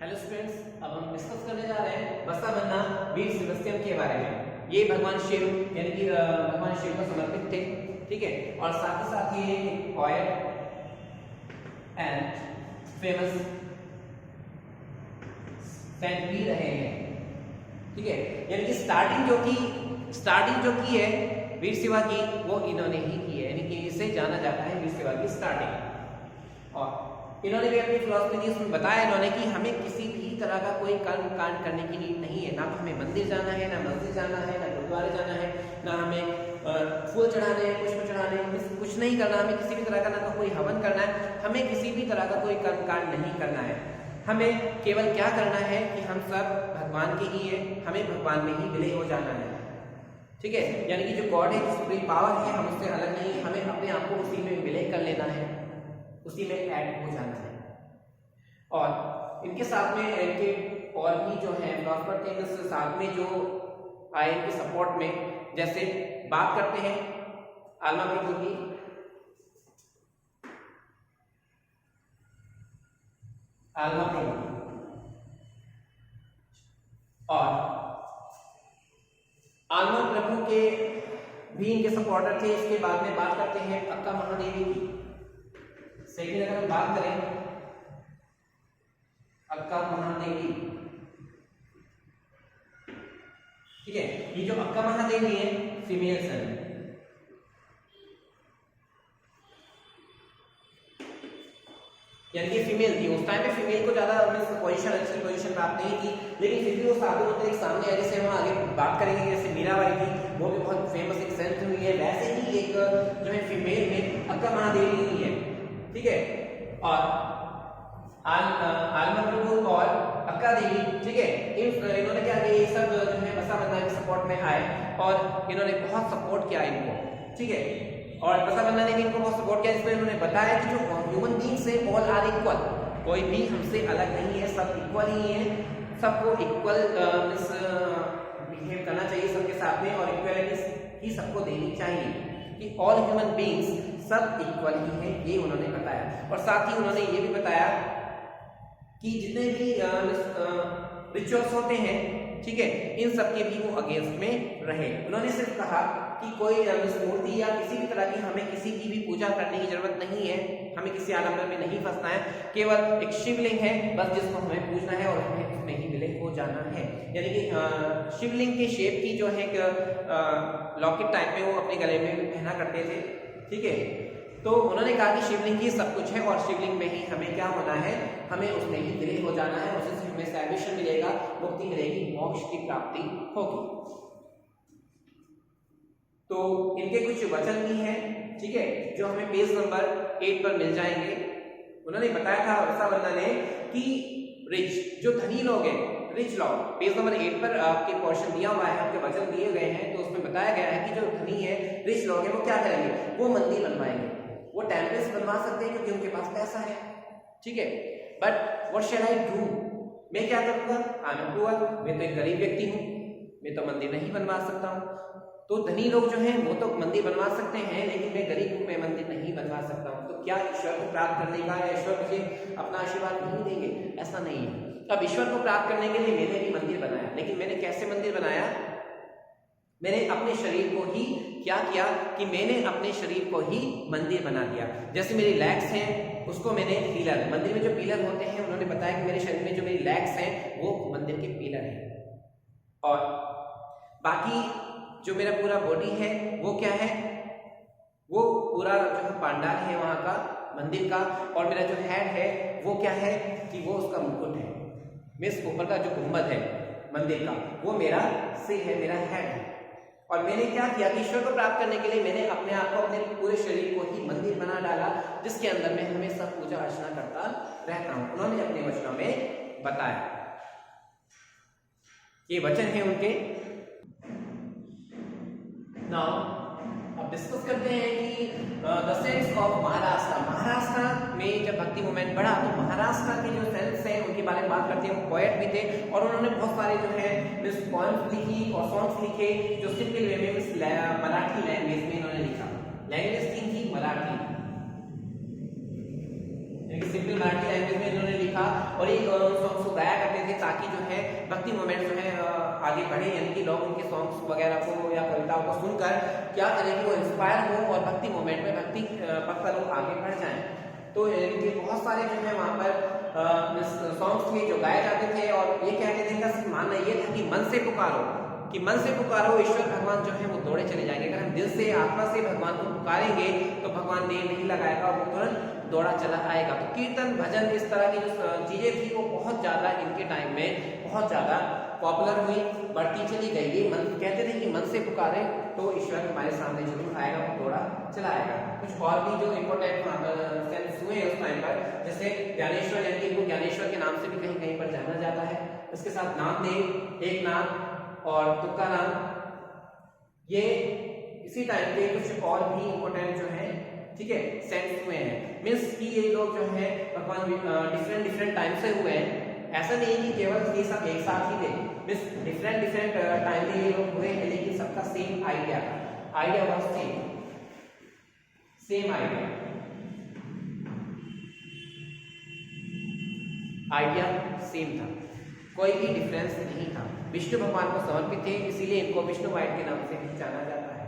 Hello students, अब हम discuss करने जा रहे हैं बसा बन्ना वीर सेबेस्टियन के बारे में। ये भगवान शिव यानी कि भगवान शिव को समर्पित थे, ठीक है। और साथ ही साथ ये एक पोएट एंड फेमस सेंट भी रहे हैं, ठीक है। यानी कि स्टार्टिंग जो की है वीर शिवा की, वो इन्होंने ही की है, यानी कि इसे जाना जाता है वीर शिवा की स्टार्टिंग। और इन्होंने भी अपनी फिलॉसफी दी, उसमें बताया इन्होंने कि हमें किसी भी तरह का कोई कर्म कांड करने की नीड नहीं है। ना तो हमें मंदिर जाना है, ना मस्जिद जाना है, ना गुरुद्वारे जाना है, ना हमें फूल चढ़ाने हैं, पुष्प चढ़ाने हैं, कुछ नहीं करना। हमें किसी भी तरह का ना तो कोई हवन करना है, हमें किसी भी तरह का कोई कर्म कांड नहीं करना है। हमें केवल क्या करना है कि हम सब भगवान के ही हैं, हमें भगवान में ही विलय हो जाना है, ठीक है। यानी कि जो गॉड है, जो सुप्रीम पावर है, हम उससे अलग नहीं, हमें अपने आप को उसी में विलय कर लेना है, उसी में ऐड हो जाना है। और इनके साथ में इनके और भी जो है फिलॉसफर थे, इनके साथ में जो आए इनके सपोर्ट में, जैसे बात करते हैं आलमा प्रभु की। आलमा प्रभु और आलमा प्रभु के भी इनके सपोर्टर थे। इसके बाद में बात करते हैं अक्का महादेवी की। सेकंड अगर हम बात करें अक्का महादेवी, ठीक है। ये जो अक्का महादेवी है फीमेल सन, यानी कि फीमेल थी। उस टाइम पे फीमेल को ज्यादा अच्छी पोजीशन प्राप्त नहीं थी, लेकिन फिर भी वो साधु होते एक सामने है। जैसे हम आगे बात करेंगे, जैसे मीराबाई थी, वो भी बहुत फेमस एक सेंट हुई है, वैसे ही एक जो है फीमेल में अक्का महादेवी ही है, ठीक है। और आलमा प्रभु और अक्का देवी, ठीक है, इन्होंने क्या किया, ये सब जो है बसा बन्ना के सपोर्ट में आए और इन्होंने बहुत सपोर्ट किया इनको, ठीक है। और बसा बन्ना ने भी इनको बहुत सपोर्ट किया, जिसमें इन्होंने बताया कि जो ह्यूमन बीइंग्स है ऑल आर इक्वल, कोई भी हमसे अलग नहीं है, सब इक्वल ही है, सबको इक्वल बिहेव करना चाहिए सबके साथ में, और इक्वलिटी ही सबको देनी चाहिए कि ऑल ह्यूमन बीइंग्स सब इक्वल ही हैं, ये उन्होंने बताया। और साथ ही उन्होंने ये भी बताया कि जितने भी रिचुअल्स होते हैं, ठीक है, इन सब के भी वो अगेंस्ट में रहे। उन्होंने सिर्फ कहा कि कोई मूर्ति या किसी भी तरह की हमें किसी की भी पूजा करने की जरूरत नहीं है, हमें किसी आलम्बर में नहीं फंसना है, केवल एक शिवलिंग है बस, जिसको हमें पूजना है और हमें उसमें ही विलय हो जाना है। यानी कि शिवलिंग के शेप की जो है लॉकेट टाइप में वो अपने गले में पहना करते थे, ठीक है। तो उन्होंने कहा कि शिवलिंग ही सब कुछ है और शिवलिंग में ही हमें क्या होना है, हमें उसमें ही विलय हो जाना है, उसी से हमें सैल्वेशन मिलेगा, मुक्ति मिलेगी, मोक्ष की प्राप्ति होगी। तो इनके कुछ वचन भी हैं, ठीक है, जो हमें पेज नंबर 8 पर मिल जाएंगे। उन्होंने बताया था बसा बन्ना ने कि रिच जो धनी लोग हैं, रिच लोग, पेज नंबर 8 पर आपके पोर्शन दिया हुआ है, आपके वचन दिए गए हैं, तो उसमें बताया गया है कि जो धनी है, रिच लोग हैं, वो क्या करेंगे, वो मंदिर बनवाएंगे, वो टेम्पल्स बनवा सकते हैं क्योंकि उनके पास पैसा है, ठीक है। But what shell I do, मैं क्या करूंगा, आई एम पुअर, मैं तो एक गरीब व्यक्ति हूं, मैं तो मंदिर नहीं बनवा सकता हूं। तो धनी लोग जो हैं वो तो मंदिर बनवा सकते हैं, लेकिन मैं गरीब हूं, मैं मंदिर नहीं बनवा सकता हूं। तो क्या ईश्वर को प्राप्त करने का, या ईश्वर मुझे अपना आशीर्वाद नहीं देंगे, ऐसा नहीं है। अब ईश्वर को प्राप्त करने के लिए मैंने भी मंदिर बनाया, लेकिन मैंने कैसे मंदिर बनाया, मैंने अपने शरीर को ही क्या किया कि मैंने अपने शरीर को ही मंदिर बना दिया। जैसे मेरी लेग्स हैं, उसको मैंने पिलर, मंदिर में जो पिलर होते हैं, उन्होंने बताया कि मेरे शरीर में जो मेरी लेग्स हैं वो मंदिर के पिलर हैं, और बाकी जो मेरा पूरा बॉडी है वो क्या है, वो पूरा जो है पांडाल है वहां का, मंदिर का। और मेरा जो हेड है वो क्या है कि वो उसका मुकुट है, मेरे ऊपर का जो गुंबद है मंदिर का, वो मेरा सिर है, मेरा हेड है। और मैंने क्या किया कि ईश्वर को प्राप्त करने के लिए मैंने अपने आप को, अपने पूरे शरीर को ही मंदिर बना डाला, जिसके अंदर मैं हमेशा पूजा अर्चना करता रहता हूं। उन्होंने अपने वचनों में बताया, ये वचन है उनके। नाउ अब डिस्कस करते हैं कि the sense of Maharashtra. Maharashtra में जब भक्ति मूवमेंट बढ़ा, तो महाराष्ट्र के जो सेंस हैं उनके बारे में बात करते हैं। वो पोएट भी थे और उन्होंने बहुत सारे जो है पोएम्स लिखी और सॉन्ग्स लिखे, जो सिंपल वे में मराठी लैंग्वेज में इन्होंने लिखा। लैंग्वेज थी मराठी, सिंपल मराठी लैंग्वेज में इन्होंने लिखा, और ये सॉन्ग्स को गाया थे ताकि जो है भक्ति मूवमेंट जो है आगे बढ़े, यानी कि लोग उनके सॉन्ग्स वगैरह को या कविताओं को सुनकर क्या करें कि वो इंस्पायर हो और भक्ति मूवमेंट में भक्ति भक्त लोग आगे बढ़ जाएं। तो इनके बहुत सारे जो है वहाँ पर सॉन्ग्स थे जो गाए जाते थे और ये कहते थे, इनका सिर्फ मानना ये था कि मन से पुकारो, कि मन से पुकारो, ईश्वर भगवान जो है वो दौड़े चले जाएंगे। अगर हम दिल से आत्मा से भगवान को पुकारेंगे तो भगवान देर नहीं लगाएगा और वो तुरंत दौड़ा चला आएगा। तो कीर्तन भजन इस तरह की जो चीजें थी वो बहुत ज्यादा इनके टाइम में बहुत ज्यादा पॉपुलर हुई, बढ़ती चली गई। ये मन कहते थे कि मन से पुकारे तो ईश्वर हमारे सामने जरूर आएगा, वो दौड़ा चला आएगा। कुछ और भी जो इम्पोर्टेंट सेंस हुए उस टाइम पर, जैसे ज्ञानेश्वर, यानी कि इनको ज्ञानेश्वर के नाम से भी कहीं कहीं पर जाना जाता है। उसके साथ नामदेव, एकनाथ और तुकाराम, ये इसी टाइम के कुछ और भी इम्पोर्टेंट जो है, ठीक है, सेंस हुए हैं। मीन्स कि ये लोग जो है भगवान डिफरेंट टाइम से हुए हैं। ऐसा नहीं कि केवल ये सब एक साथ ही थे, मीन्स डिफरेंट टाइम में ये लोग हुए हैं, लेकिन सबका same idea was same idea same था, कोई भी डिफरेंस नहीं था। विष्णु भगवान को समर्पित थे, इसीलिए इनको विष्णु वाइट के नाम से भी जाना जाता है।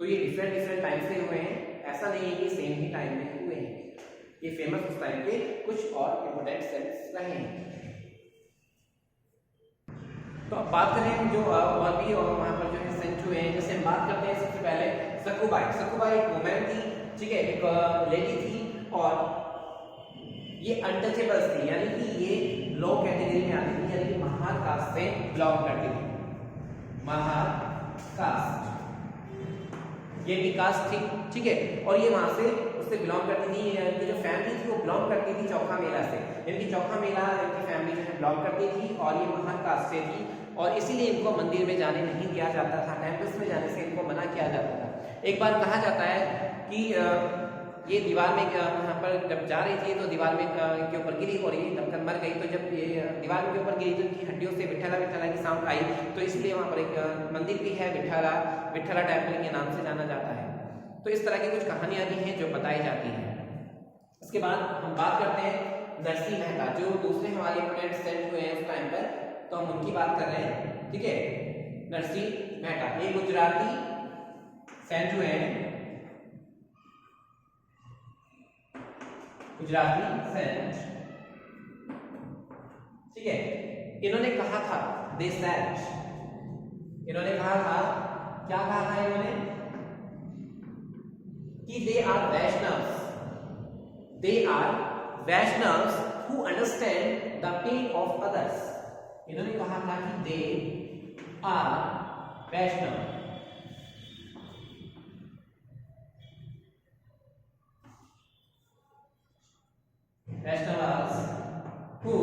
तो ये डिफरेंट टाइम से हुए हैं, ऐसा नहीं है कि सेम ही टाइम में हुए हैं। ये फेमस उस टाइम के कुछ और इम्पोर्टेंट सेंस रहे हैं। तो अब बात करें जो और भी और वहां पर जो है सेंस हुए हैं, जैसे हम बात करते हैं सबसे पहले सकुबाई एक वुमेन थी, ठीक है, एक लेडी थी और ये अनटचेबल्स थी, यानी कि ये लो कैटेगरी में आती थी, यानी कि महार कास्ट से बिलोंग करती थी। महार कास्ट ये भी कास्ट थी, ठीक है, और ये वहां से उससे बिलोंग करती थी। इनकी जो फैमिली थी वो बिलोंग करती थी चौखा मेला से, इनकी चौखा मेला इनकी फैमिली जो है बिलोंग करती थी और ये महार कास्ट से थी और इसीलिए इनको मंदिर में जाने नहीं दिया जाता था, टेम्पल्स में जाने से इनको मना किया जाता था। एक बार कहा जाता है कि ये दीवार में यहाँ पर जब जा रही थी तो दीवार में के ऊपर गिरी और ये दबकर मर गई। तो जब ये दीवार के ऊपर गिरी तो इनकी हड्डियों से विठला की साउंड आई, तो इसलिए वहाँ पर एक मंदिर भी है, विठला टेम्पल के नाम से जाना जाता है। तो इस तरह की कुछ कहानियां भी हैं जो बताई जाती हैं। उसके बाद हम बात करते हैं नरसिंह मेहता, जो दूसरे हमारे इम्पोर्टेंट सेंट हुए हैं उस टाइम पर, तो हम उनकी बात कर रहे हैं, ठीक है। नरसिंह मेहता ये गुजराती सेंट हुए हैं, गुजराती सेंट, ठीक है। इन्होंने कहा था दे सेड, इन्होंने कहा था, क्या कहा था इन्होंने कि they are Vaishnavs who understand the pain of others. इन्होंने कहा था कि they are Vaishnav Vaishnavas who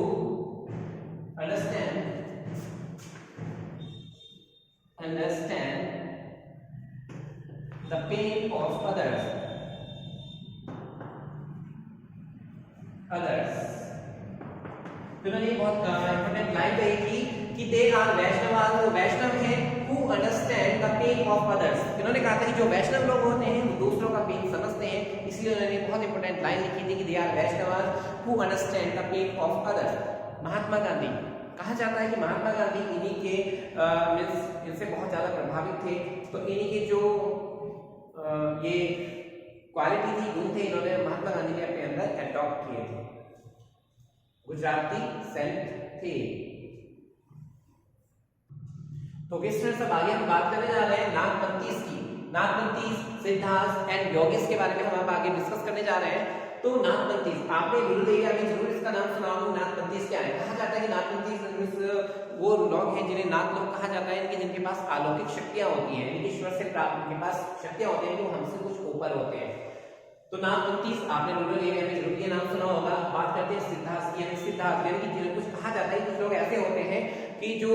understand the pain of others. तो मैंने बहुत इम्पोर्टेंट लाइन कही थी कि दे आर वैष्णवास, वो वैष्णव हैं who understand the pain of others। इन्होंने कहा था कि जो वैष्णव लोग होते हैं वो दूसरों का पेन समझते हैं, इसलिए उन्होंने बहुत इंपॉर्टेंट लाइन लिखी थी कि they are Vaishnavas who understand the pain of others। Mahatma Gandhi, कहा जाता है कि महात्मा गांधी इन्हीं के इनसे बहुत ज्यादा प्रभावित थे, तो इन्हीं के जो ये क्वालिटी थी, गुण थे, इन्होंने महात्मा गांधी ने अपने अंदर एडॉप्ट किए थे। गुजराती सेंट थे। तो सब आगे हम बात करने जा रहे हैं नागपंथीज की। नागपंथीज, सिद्धार्थ एंड योगिस के बारे में हम आगे डिस्कस करने जा रहे हैं। तो नागपंथीज, आपने गुरु एरिया में जरूर इसका नाम सुना होगा। नागपंथीज क्या है? कहा जाता है कि नागपंथीज वो लोग हैं जिन्हें नाग लोग कहा जाता है, इनके जिनके पास अलौकिक शक्तियां होती हैं, इनके ईश्वर से प्राप्त उनके पास शक्तियां होती हैं, वो हमसे कुछ ऊपर होते हैं। तो नागपंथीज आपने रूरल एरिया में जरूर ये नाम सुना होगा। बात करते हैं सिद्धार्थ की, सिद्धार्थ यानी कि कुछ कहा जाता है कुछ लोग ऐसे होते हैं कि जो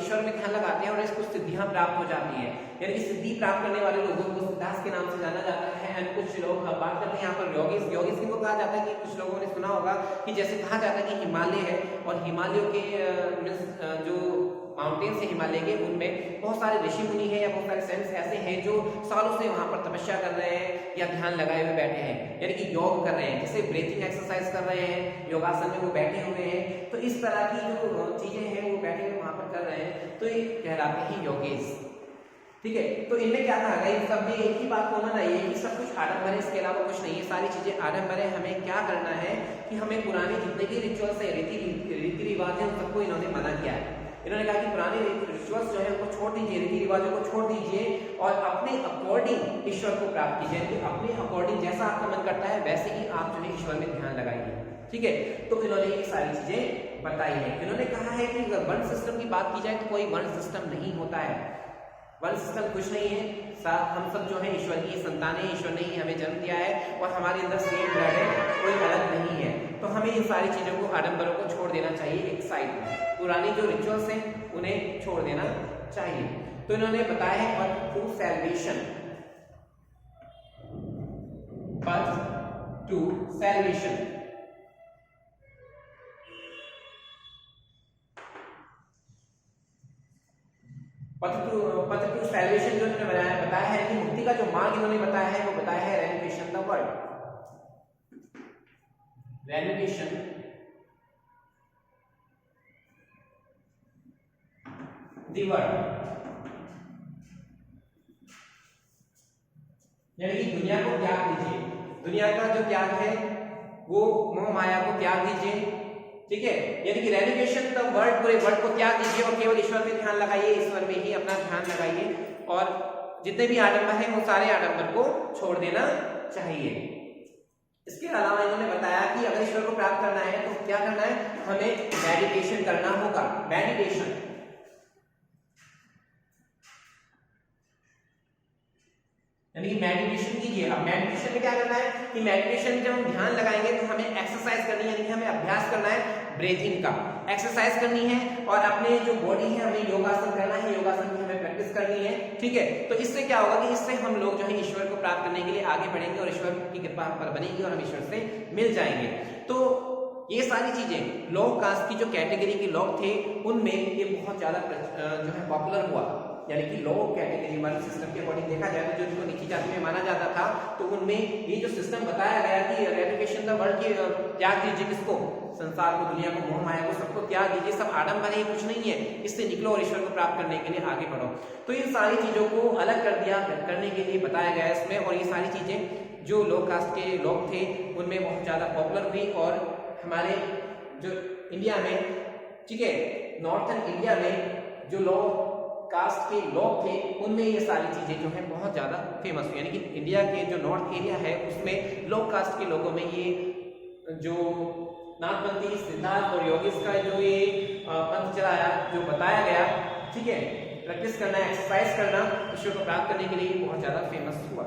ईश्वर में ध्यान लगाते हैं और इसको सिद्धियां प्राप्त हो जाती है, यानी कि सिद्धि प्राप्त करने वाले लोगों को सिद्धार्थ के नाम से जाना जाता है। एंड कुछ लोग बात करते हैं यहाँ पर योगिस। योगिस को कहा जाता है कि कुछ लोगों ने सुना होगा कि जैसे कहा जाता है कि हिमालय है और हिमालयों के जो माउंटेन्स है हिमालय के, उनमें बहुत सारे ऋषि मुनि हैं या बहुत सारे सेंट्स ऐसे हैं जो सालों से वहां पर तपस्या कर रहे हैं या ध्यान लगाए हुए बैठे हैं, यानी कि योग कर रहे हैं, जैसे ब्रीथिंग एक्सरसाइज कर रहे हैं, योगासन में वो बैठे हुए हैं। तो इस तरह की जो चीजें हैं वो बैठे हुए वहां पर कर रहे हैं, तो ये कहलाते हैं योगेश। ठीक है, तो इनमें क्या कहा गया, इन सब में एक ही बात को होना चाहिए कि सब कुछ आडंबर है, इसके अलावा कुछ नहीं है, सारी चीजें आडंबर है। हमें क्या करना है कि हमें पुराने जितने भी रिचुअल्स है, रीति रिवाज है, उन सबको इन्होंने मना किया है। इन्होंने कहा कि पुराने रिचुअल्स जो है उनको छोड़ दीजिए, रीति रिवाजों को छोड़ दीजिए और अपने अकॉर्डिंग ईश्वर को प्राप्त कीजिए, यानी अपने अकॉर्डिंग जैसा आपका मन करता है वैसे ही आप जो है ईश्वर में ध्यान लगाइए। ठीक है, तो इन्होंने ये सारी चीजें बताई है। इन्होंने कहा है कि अगर वर्ण सिस्टम की बात की जाए तो कोई वर्ण सिस्टम नहीं होता है, वर्ण सिस्टम कुछ नहीं है। हम सब जो है ईश्वर की संतान है, ईश्वर ने ही हमें जन्म दिया है और हमारे अंदर सेम ब्लड है, कोई अलग नहीं है। तो हमें इन सारी चीजों को, आडंबरों को छोड़ देना चाहिए एक साइड में, पुरानी जो रिचुअल्स हैं उन्हें छोड़ देना चाहिए। तो इन्होंने बताया है पथ टू सैल्वेशन, पथ टू सैल्वेशन। पथ टू सैल्वेशन जो इन्होंने बताया है कि मुक्ति का जो मार्ग इन्होंने बताया है वो बताया है रेनुकेशन द वर्ड, रेनुकेशन द वर्ड, यानी कि दुनिया को त्याग दीजिए, दुनिया का जो त्याग है वो मोह माया को त्याग दीजिए। ठीक है, यानी कि रेनुकेशन द वर्ल्ड, पूरे वर्ल्ड को त्याग दीजिए और केवल ईश्वर पे ध्यान लगाइए, ईश्वर में ही अपना ध्यान लगाइए और जितने भी आडंबर हैं वो सारे आडंबर को छोड़ देना चाहिए। इसके अलावा इन्होंने बताया कि अगर ईश्वर को प्राप्त करना है तो क्या करना है, हमें मेडिटेशन करना होगा। मेडिटेशन यानी कि मेडिटेशन कीजिए। अब मेडिटेशन में क्या करना है कि मेडिटेशन जब हम ध्यान लगाएंगे तो हमें एक्सरसाइज करनी है, यानी कि हमें अभ्यास करना है ब्रीथिंग का, एक्सरसाइज करनी है और अपने जो बॉडी है हमें योगासन करना है, योगासन की हमें प्रैक्टिस करनी है। ठीक है, तो इससे क्या होगा कि इससे हम लोग जो है ईश्वर को प्राप्त करने के लिए आगे बढ़ेंगे और ईश्वर की कृपा हम पर बनेगी और हम ईश्वर से मिल जाएंगे। तो ये सारी चीजें लो कास्ट की जो कैटेगरी के लोग थे उनमें ये बहुत ज्यादा जो है पॉपुलर हुआ, यानी कि लो कैटेगरी वाले सिस्टम के अकॉर्डिंग देखा जाए तो जो जिनको नीची जाति में माना जाता था, तो उनमें ये जो सिस्टम बताया गया कि रेनुकेशन द वर्ल्ड की त्याग दीजिए, किसको, संसार को, दुनिया को, मोह माया को, सबको त्याग दीजिए, सब आडंबर है, कुछ नहीं है, इससे निकलो और ईश्वर को प्राप्त करने के लिए आगे बढ़ो। तो इन सारी चीजों को अलग कर दिया, करने के लिए बताया गया इसमें, और ये सारी चीजें जो लो कास्ट के लोग थे उनमें बहुत ज्यादा पॉपुलर हुई और हमारे जो इंडिया में, ठीक है, नॉर्थन इंडिया में जो लो कास्ट के लोग थे उनमें ये सारी चीजें जो है बहुत ज्यादा फेमस हुई, यानी कि इंडिया के जो नॉर्थ एरिया है उसमें लो कास्ट के लोगों में ये जो नाथपंथी, सिद्धार्थ और योगेश का जो ये पंथ चलाया, जो बताया गया, ठीक है, प्रैक्टिस करना, एक्सरसाइज करना, ईश्वर को प्राप्त करने के लिए बहुत ज्यादा फेमस हुआ।